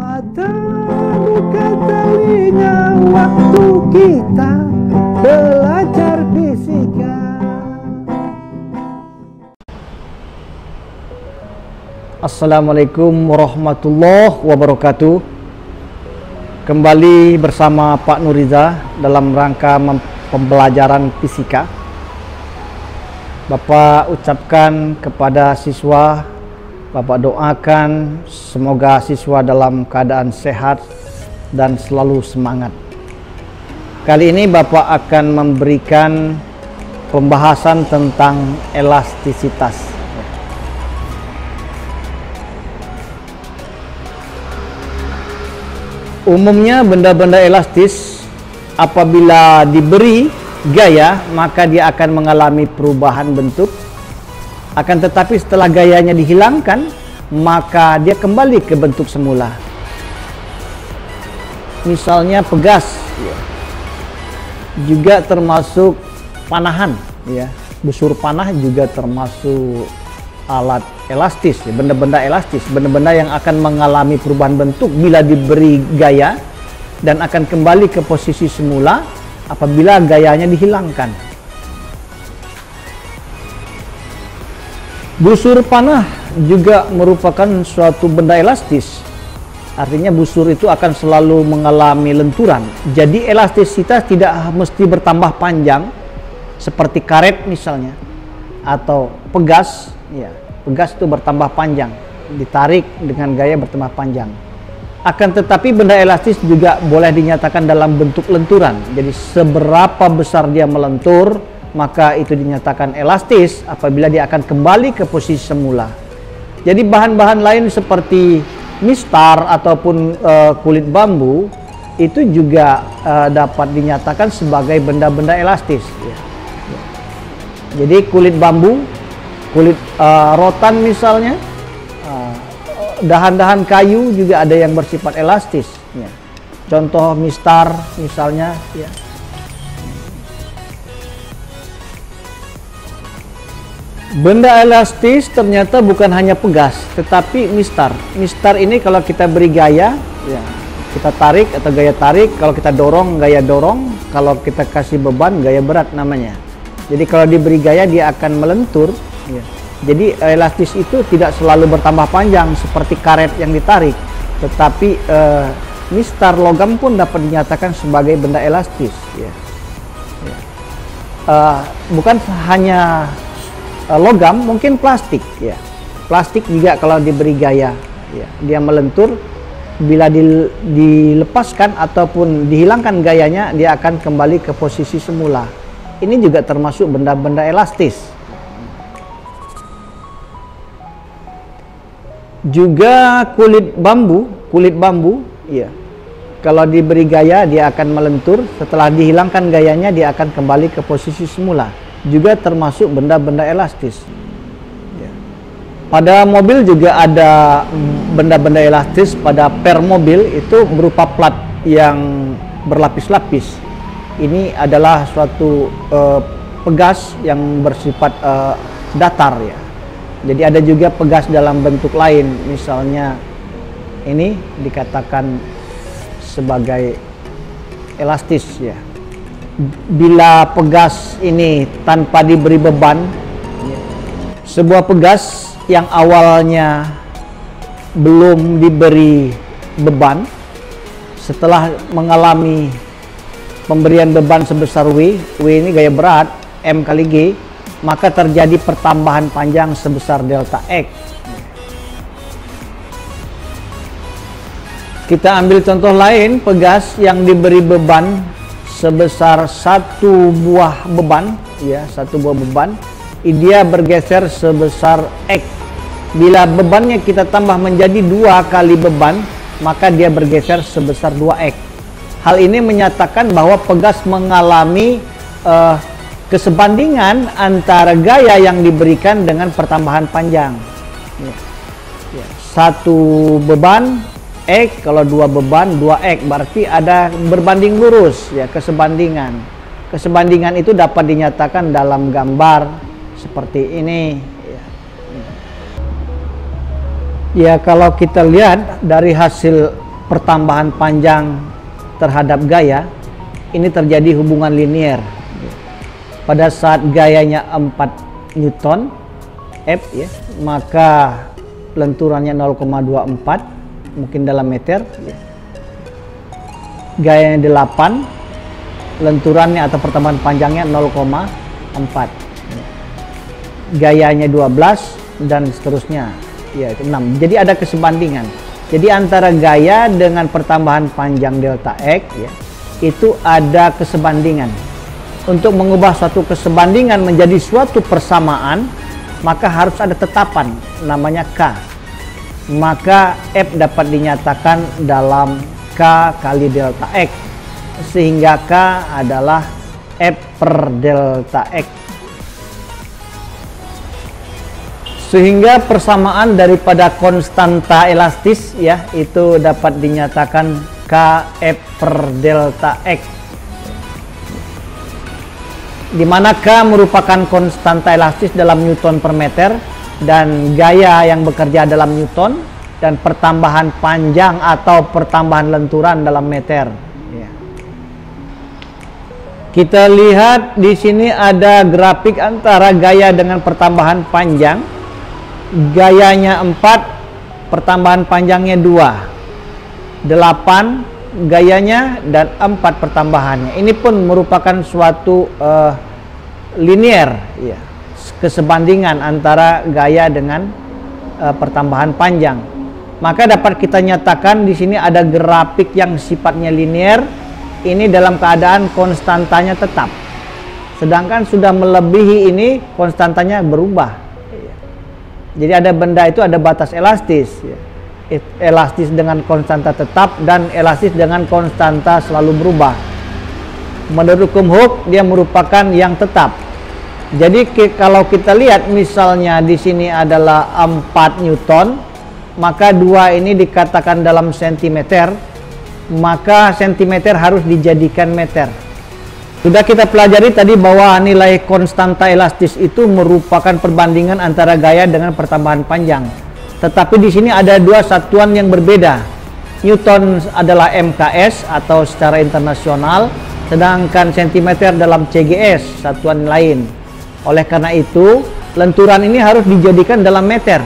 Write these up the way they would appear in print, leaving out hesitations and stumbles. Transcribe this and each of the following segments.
Mata buka telinga waktu kita belajar fisika. Assalamualaikum warahmatullahi wabarakatuh. Kembali bersama Pak Nuriza dalam rangka pembelajaran fisika. Bapak ucapkan kepada siswa, Bapak doakan semoga siswa dalam keadaan sehat dan selalu semangat. Kali ini Bapak akan memberikan pembahasan tentang elastisitas. Umumnya benda-benda elastis apabila diberi gaya maka dia akan mengalami perubahan bentuk. Akan tetapi setelah gayanya dihilangkan, maka dia kembali ke bentuk semula. Misalnya pegas, ya. Juga termasuk panahan, ya. Busur panah juga termasuk alat elastis, ya. Benda-benda elastis, benda-benda yang akan mengalami perubahan bentuk bila diberi gaya dan akan kembali ke posisi semula apabila gayanya dihilangkan. Busur panah juga merupakan suatu benda elastis. Artinya busur itu akan selalu mengalami lenturan. Jadi elastisitas tidak mesti bertambah panjang seperti karet misalnya atau pegas, ya. Pegas itu bertambah panjang, ditarik dengan gaya bertambah panjang. Akan tetapi benda elastis juga boleh dinyatakan dalam bentuk lenturan. Jadi seberapa besar dia melentur, maka itu dinyatakan elastis apabila dia akan kembali ke posisi semula. Jadi bahan-bahan lain seperti mistar ataupun kulit bambu itu juga dapat dinyatakan sebagai benda-benda elastis, ya. Jadi kulit bambu, kulit rotan misalnya, dahan-dahan kayu juga ada yang bersifat elastis, ya. Contoh mistar misalnya, ya. Benda elastis ternyata bukan hanya pegas, tetapi mistar. Mistar ini kalau kita beri gaya, ya, kita tarik atau gaya tarik, kalau kita dorong, gaya dorong, kalau kita kasih beban, gaya berat namanya. Jadi kalau diberi gaya dia akan melentur, ya. Jadi elastis itu tidak selalu bertambah panjang seperti karet yang ditarik, tetapi mistar logam pun dapat dinyatakan sebagai benda elastis, ya. Ya. Bukan hanya logam, mungkin plastik, ya. Plastik juga kalau diberi gaya, ya, dia melentur. Bila dilepaskan ataupun dihilangkan gayanya, dia akan kembali ke posisi semula. Ini juga termasuk benda-benda elastis. Juga kulit bambu, ya. Kalau diberi gaya dia akan melentur. Setelah dihilangkan gayanya dia akan kembali ke posisi semula. Juga termasuk benda-benda elastis, ya. Pada mobil juga ada benda-benda elastis. Pada per mobil itu berupa plat yang berlapis-lapis. Ini adalah suatu pegas yang bersifat datar, ya. Jadi ada juga pegas dalam bentuk lain, misalnya ini dikatakan sebagai elastis, ya. Bila pegas ini tanpa diberi beban, sebuah pegas yang awalnya belum diberi beban, setelah mengalami pemberian beban sebesar W ini gaya berat, M kali G, maka terjadi pertambahan panjang sebesar delta X. Kita ambil contoh lain, pegas yang diberi beban sebesar satu buah beban, ya, satu buah beban, dia bergeser sebesar X. Bila bebannya kita tambah menjadi 2 kali beban, maka dia bergeser sebesar 2X. Hal ini menyatakan bahwa pegas mengalami kesebandingan antara gaya yang diberikan dengan pertambahan panjang, ya. Ya. Satu beban X, kalau 2 beban 2X, berarti ada berbanding lurus, ya, kesebandingan. Kesebandingan itu dapat dinyatakan dalam gambar seperti ini, ya, kalau kita lihat dari hasil pertambahan panjang terhadap gaya, ini terjadi hubungan linier. Pada saat gayanya 4 Newton F ya, maka lenturannya 0,24 mungkin dalam meter ya. Gayanya 8, lenturannya atau pertambahan panjangnya 0,4, gayanya 12 dan seterusnya ya, itu 6. Jadi ada kesebandingan. Jadi antara gaya dengan pertambahan panjang delta X ya, itu ada kesebandingan. Untuk mengubah suatu kesebandingan menjadi suatu persamaan, maka harus ada tetapan namanya K. Maka F dapat dinyatakan dalam K kali delta X, sehingga K adalah F per delta X. Sehingga persamaan daripada konstanta elastis ya, itu dapat dinyatakan Kf per delta X, di mana K merupakan konstanta elastis dalam Newton per meter dan gaya yang bekerja dalam Newton, dan pertambahan panjang atau pertambahan lenturan dalam meter. Ya. Kita lihat di sini ada grafik antara gaya dengan pertambahan panjang. Gayanya 4, pertambahan panjangnya 2, 8 gayanya dan 4 pertambahannya. Ini pun merupakan suatu linear ya, kesebandingan antara gaya dengan pertambahan panjang. Maka dapat kita nyatakan di sini ada grafik yang sifatnya linear, ini dalam keadaan konstantanya tetap. Sedangkan sudah melebihi ini konstantanya berubah. Jadi ada benda itu ada batas elastis ya. Elastis dengan konstanta tetap dan elastis dengan konstanta selalu berubah. Menurut hukum Hooke dia merupakan yang tetap. Jadi kalau kita lihat misalnya di sini adalah 4 Newton, maka 2 ini dikatakan dalam sentimeter, maka sentimeter harus dijadikan meter. Sudah kita pelajari tadi bahwa nilai konstanta elastis itu merupakan perbandingan antara gaya dengan pertambahan panjang. Tetapi di sini ada 2 satuan yang berbeda. Newton adalah MKS atau secara internasional, sedangkan sentimeter dalam CGS, satuan lain. Oleh karena itu, lenturan ini harus dijadikan dalam meter.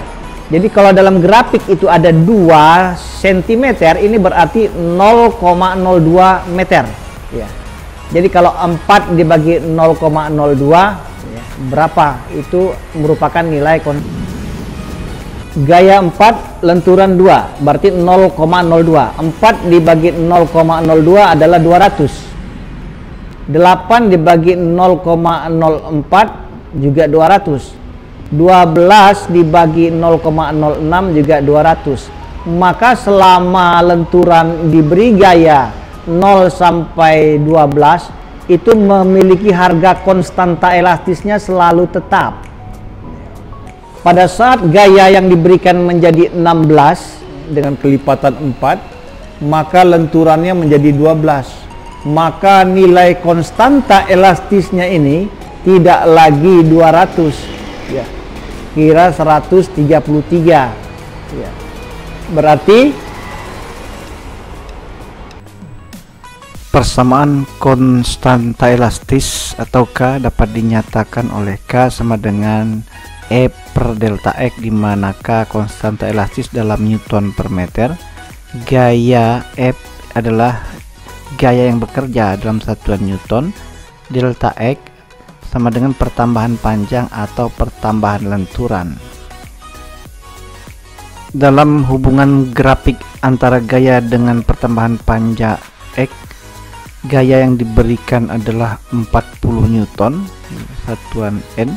Jadi kalau dalam grafik itu ada 2 cm, ini berarti 0,02 meter. Ya. Jadi kalau 4 dibagi 0,02 ya, berapa? Itu merupakan nilai gaya 4, lenturan 2, berarti 0,02. 4 dibagi 0,02 adalah 200. 8 dibagi 0,04 juga 200. 12 dibagi 0,06 juga 200. Maka selama lenturan diberi gaya 0 sampai 12 itu memiliki harga konstanta elastisnya selalu tetap. Pada saat gaya yang diberikan menjadi 16 dengan kelipatan 4, maka lenturannya menjadi 12. Maka nilai konstanta elastisnya ini tidak lagi 200 ya, kira 133 ya. Berarti persamaan konstanta elastis atau K dapat dinyatakan oleh K sama dengan E per delta X, di mana K konstanta elastis dalam Newton per meter, gaya F adalah gaya yang bekerja dalam satuan Newton, delta X sama dengan pertambahan panjang atau pertambahan lenturan. Dalam hubungan grafik antara gaya dengan pertambahan panjang X, gaya yang diberikan adalah 40 Newton satuan N,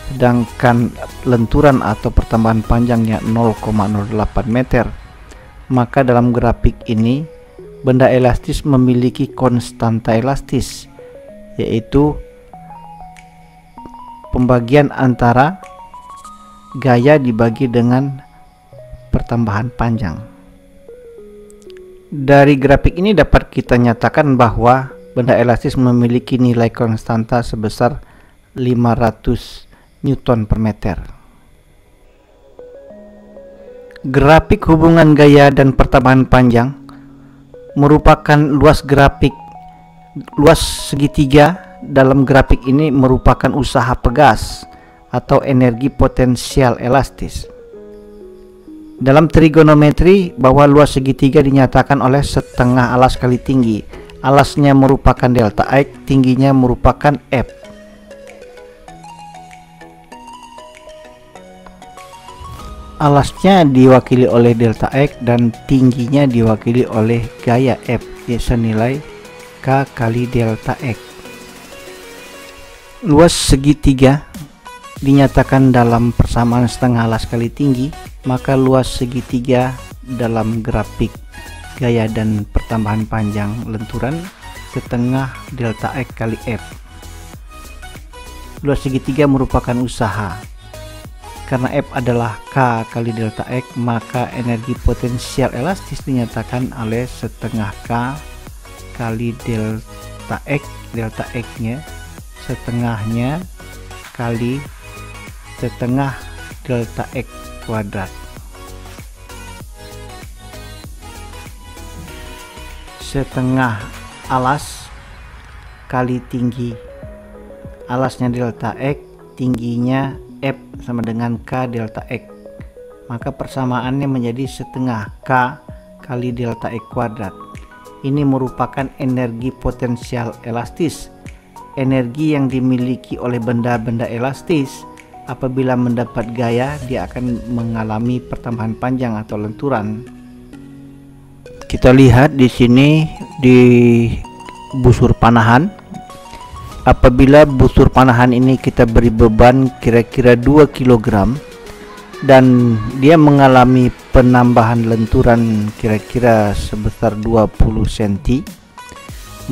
sedangkan lenturan atau pertambahan panjangnya 0,08 meter. Maka dalam grafik ini benda elastis memiliki konstanta elastis, yaitu pembagian antara gaya dibagi dengan pertambahan panjang. Dari grafik ini dapat kita nyatakan bahwa benda elastis memiliki nilai konstanta sebesar 500 Newton per meter. Grafik hubungan gaya dan pertambahan panjang merupakan luas segitiga. Dalam grafik ini merupakan usaha pegas atau energi potensial elastis. Dalam trigonometri, bahwa luas segitiga dinyatakan oleh setengah alas kali tinggi. Alasnya merupakan delta X, tingginya merupakan F. Alasnya diwakili oleh delta X dan tingginya diwakili oleh gaya F, yaitu nilai K kali delta X. Luas segitiga dinyatakan dalam persamaan setengah alas kali tinggi, maka luas segitiga dalam grafik gaya dan pertambahan panjang lenturan setengah delta X kali F. Luas segitiga merupakan usaha. Karena F adalah K kali delta X, maka energi potensial elastis dinyatakan oleh setengah K kali delta X. Delta X-nya setengahnya kali setengah delta X kuadrat. Setengah alas kali tinggi. Alasnya delta X, tingginya F sama dengan K delta X, maka persamaannya menjadi setengah K kali delta X kuadrat. Ini merupakan energi potensial elastis, energi yang dimiliki oleh benda-benda elastis. Apabila mendapat gaya, dia akan mengalami pertambahan panjang atau lenturan. Kita lihat di sini di busur panahan. Apabila busur panahan ini kita beri beban kira-kira 2 kg dan dia mengalami penambahan lenturan kira-kira sebesar 20 cm,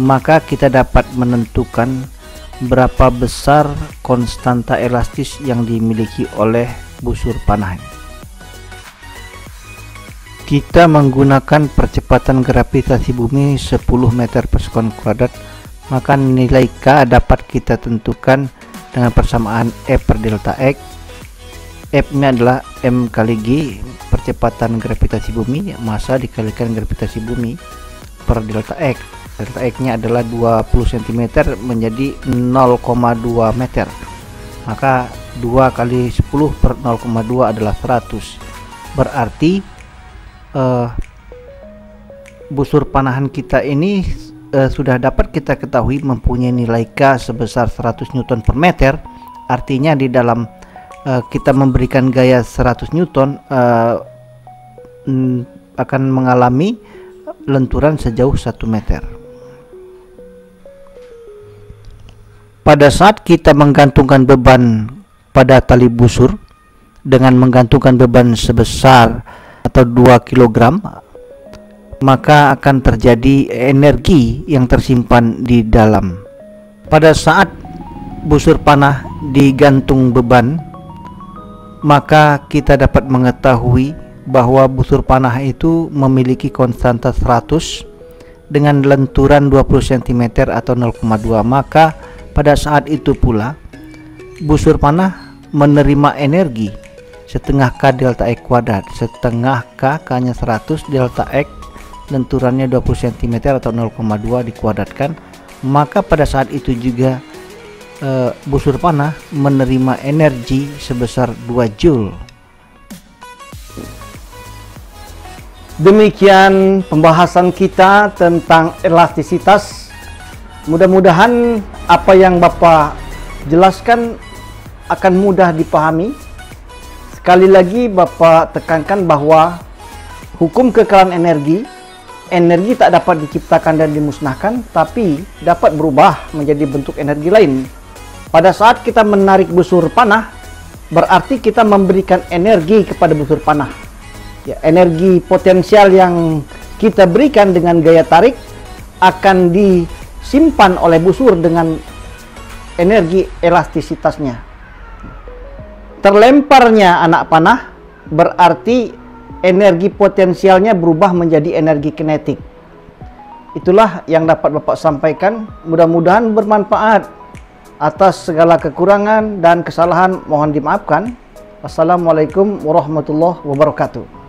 maka kita dapat menentukan berapa besar konstanta elastis yang dimiliki oleh busur panahan. Kita menggunakan percepatan gravitasi bumi 10 meter per sekon kuadrat, maka nilai K dapat kita tentukan dengan persamaan F per delta X. F nya adalah M kali G, percepatan gravitasi bumi, massa dikalikan gravitasi bumi, per delta X. Delta X nya adalah 20 cm menjadi 0,2 meter, maka 2 kali 10 per 0,2 adalah 100. Berarti busur panahan kita ini sudah dapat kita ketahui mempunyai nilai K sebesar 100 Newton per meter. Artinya di dalam kita memberikan gaya 100 Newton akan mengalami lenturan sejauh 1 meter. Pada saat kita menggantungkan beban pada tali busur dengan menggantungkan beban sebesar atau 2 kg, maka akan terjadi energi yang tersimpan di dalam. Pada saat busur panah digantung beban, maka kita dapat mengetahui bahwa busur panah itu memiliki konstanta 100 dengan lenturan 20 cm atau 0,2. Maka pada saat itu pula busur panah menerima energi setengah K delta X kuadrat. Setengah K, K nya 100, delta X lenturannya 20 cm atau 0,2 dikuadratkan, maka pada saat itu juga busur panah menerima energi sebesar 2 Joule. Demikian pembahasan kita tentang elastisitas. Mudah-mudahan apa yang Bapak jelaskan akan mudah dipahami. Sekali lagi Bapak tekankan bahwa hukum kekalahan energi tak dapat diciptakan dan dimusnahkan, tapi dapat berubah menjadi bentuk energi lain. Pada saat kita menarik busur panah, berarti kita memberikan energi kepada busur panah. Ya, energi potensial yang kita berikan dengan gaya tarik akan disimpan oleh busur dengan energi elastisitasnya. Terlemparnya anak panah berarti energi potensialnya berubah menjadi energi kinetik. Itulah yang dapat Bapak sampaikan. Mudah-mudahan bermanfaat. Atas segala kekurangan dan kesalahan mohon dimaafkan. Wassalamualaikum warahmatullahi wabarakatuh.